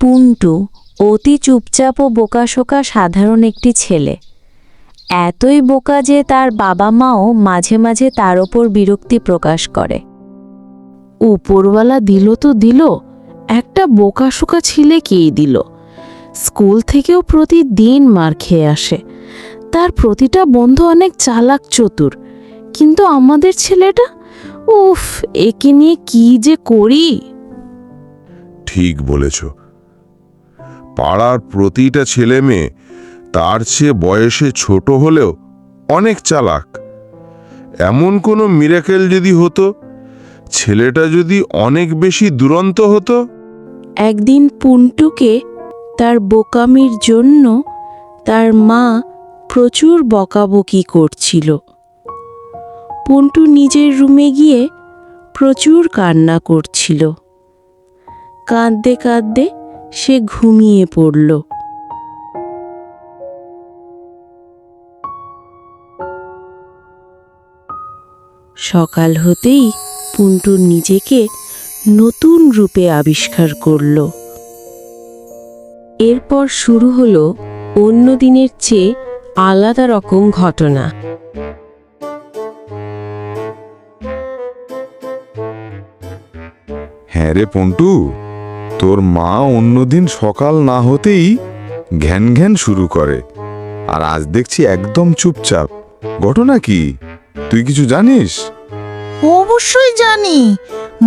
পুন্টু অতি চুপচাপ ও বোকাশোকা সাধারণ একটি ছেলে। এতই বোকা যে তার বাবা মাও মাঝে মাঝে তার ওপর বিরক্তি প্রকাশ করে। উপরওয়ালা দিল তো দিল, একটা বোকাশোকা ছেলেকেই দিল। স্কুল থেকেও প্রতিদিন মার খেয়ে আসে। তার প্রতিটা বন্ধু অনেক চালাক চতুর, কিন্তু আমাদের ছেলেটা, উফ, একে নিয়ে কি যে করি। ঠিক বলেছ। পাড়ার প্রতিটা ছেলে মেয়ে তার চেয়ে বয়সে ছোট হলেও অনেক চালাক। এমন কোনো মিরাকেল যদি হতো, ছেলেটা যদি অনেক বেশি দুরন্ত হতো। একদিন পুন্টুকে তার বোকামির জন্য তার মা প্রচুর বকাবকি করছিল। পুন্টু নিজের রুমে গিয়ে প্রচুর কান্না করছিল। কাঁদতে কাঁদতে সে ঘুমিয়ে পড়ল। সকাল হতেই পুন্টু নিজেকে নতুন রূপে আবিষ্কার করল। এরপর শুরু হলো অন্য দিনের চেয়ে আলাদা রকম ঘটনা। হ্যাঁ রে পন্টু, তোর মা অন্যদিন সকাল না হতেই ঘ্যান ঘ্যান শুরু করে, আর আজ দেখছি একদম চুপচাপ। ঘটনা কি, তুই কিছু জানিস? অবশ্যই জানি।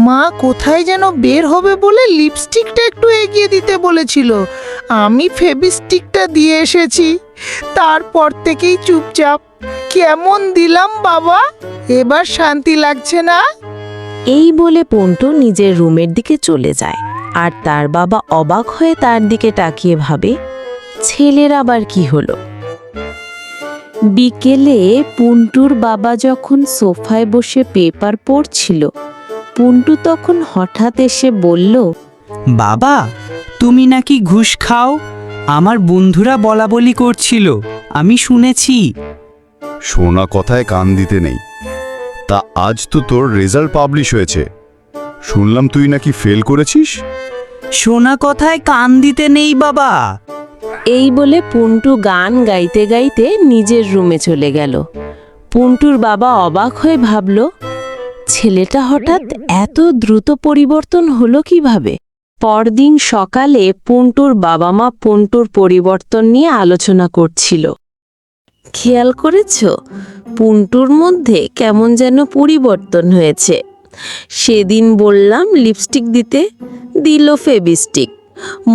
মা কোথায় যেন বের হবে বলে লিপস্টিকটা একটু এগিয়ে দিতে বলেছিল। আমি ফেভিস্টিকটা দিয়ে এসেছি। তারপর থেকেই চুপচাপ। কেমন দিলাম বাবা? এবার শান্তি লাগছে না? এই বলে পন্টু নিজের রুমের দিকে চলে যায়, আর তার বাবা অবাক হয়ে তার দিকে তাকিয়ে ভাবে, ছেলের আবার কি হলো। বিকেলে পুন্টুর বাবা যখন সোফায় বসে পেপার পড়ছিল, পুন্টু তখন হঠাৎ এসে বলল, বাবা, তুমি নাকি ঘুষ খাও? আমার বন্ধুরা বলাবলি করছিল, আমি শুনেছি। শোনা কথায় কান দিতে নেই। তা আজ তো তোর রেজাল্ট পাবলিশ হয়েছে, শুনলাম তুই নাকি ফেল করেছিস। শোনা কথায় কান দিতে নেই বাবা। এই বলে পুন্টু গান গাইতে গাইতে নিজের রুমে চলে গেল। পুন্টুর বাবা অবাক হয়ে ভাবল, ছেলেটা হঠাৎ এত দ্রুত পরিবর্তন হলো কিভাবে। পরদিন সকালে পুন্টুর বাবা মা পুন্টুর পরিবর্তন নিয়ে আলোচনা করছিল। খেয়াল করেছ, পুন্টুর মধ্যে কেমন যেন পরিবর্তন হয়েছে। সেদিন বললাম লিপস্টিক দিতে, দিল ফেভিস্টিক।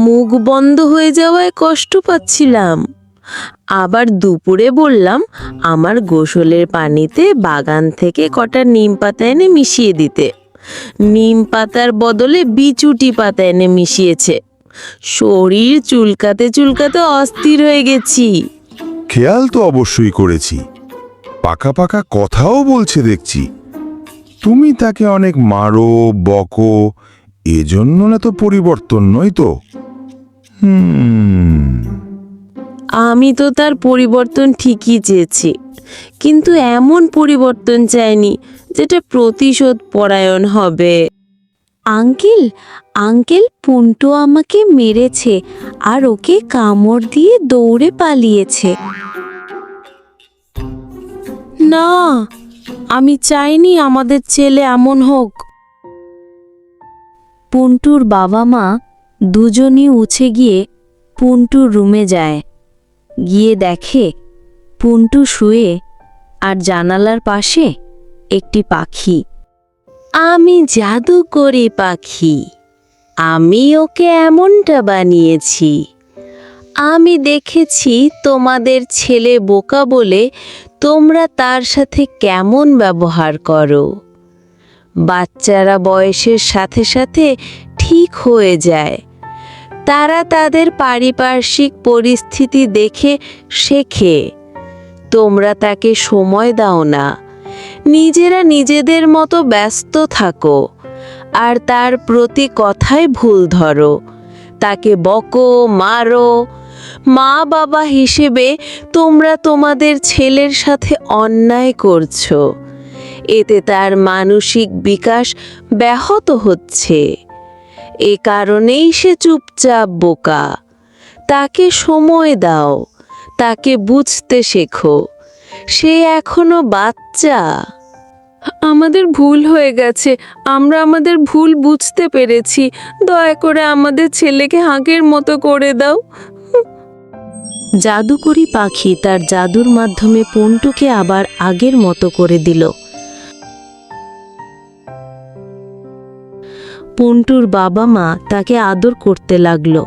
মুখ বন্ধ হয়ে যাওয়ায় কষ্ট পাচ্ছিলাম। আবার দুপুরে বললাম আমার গোসলের পানিতে বাগান থেকে কটা নিম পাতা এনে মিশিয়ে দিতে। নিম পাতার বদলে বিচুটি পাতা এনে মিশিয়েছে। শরীর চুলকাতে চুলকাতে অস্থির হয়ে গেছি। খেয়াল তো অবশ্যই করেছি, পাকা পাকা কথাও বলছে দেখছি। তুমি তাকে অনেক মারো, বকো, এজন্য না তো পরিবর্তন নয় তো। আমি তো তার পরিবর্তন ঠিকই চেয়েছি, কিন্তু এমন পরিবর্তন চাইনি যেটা প্রতিশোধ পরায়ণ হবে। আঙ্কেল, আঙ্কেল, পুন্টু আমাকে মেরেছে আর ওকে কামড় দিয়ে দৌড়ে পালিয়েছে। না, আমি চাইনি আমাদের ছেলে এমন হোক। পুন্টুর বাবা মা দুজনই উঠে গিয়ে পুন্টুর রুমে যায়। গিয়ে দেখে পুন্টু শুয়ে, আর জানালার পাশে একটি পাখি। আমি জাদু করে পাখি, আমি ওকে এমনটা বানিয়েছি। আমি দেখেছি তোমাদের ছেলে বোকা বলে তোমরা তার সাথে কেমন ব্যবহার করো। বাচ্চারা বয়সের সাথে সাথে ঠিক হয়ে যায়। তারা তাদের পারিপার্শ্বিক পরিস্থিতি দেখে শেখে। তোমরা তাকে সময় দাও না, নিজেরা নিজেদের মতো ব্যস্ত থাকো, আর তার প্রতি কথায় ভুল ধরো। তাকে বকো, মারো। মা বাবা হিসেবে তোমরা তোমাদের ছেলের সাথে অন্যায় করছো। এতে তার মানসিক বিকাশ ব্যাহত হচ্ছে। এ কারণেই সে চুপচাপ বোকা। তাকে সময় দাও, তাকে বুঝতে শেখো। সে এখনো বাচ্চা। আমাদের ভুল হয়ে গেছে, আমরা আমাদের ভুল বুঝতে পেরেছি। দয়া করে আমাদের ছেলেকে হাঁকের মতো করে দাও। জাদুকরি পাখি তার জাদুর মাধ্যমে পন্টুকে আবার আগের মতো করে দিল। পন্টুর বাবা মা তাকে আদর করতে লাগলো।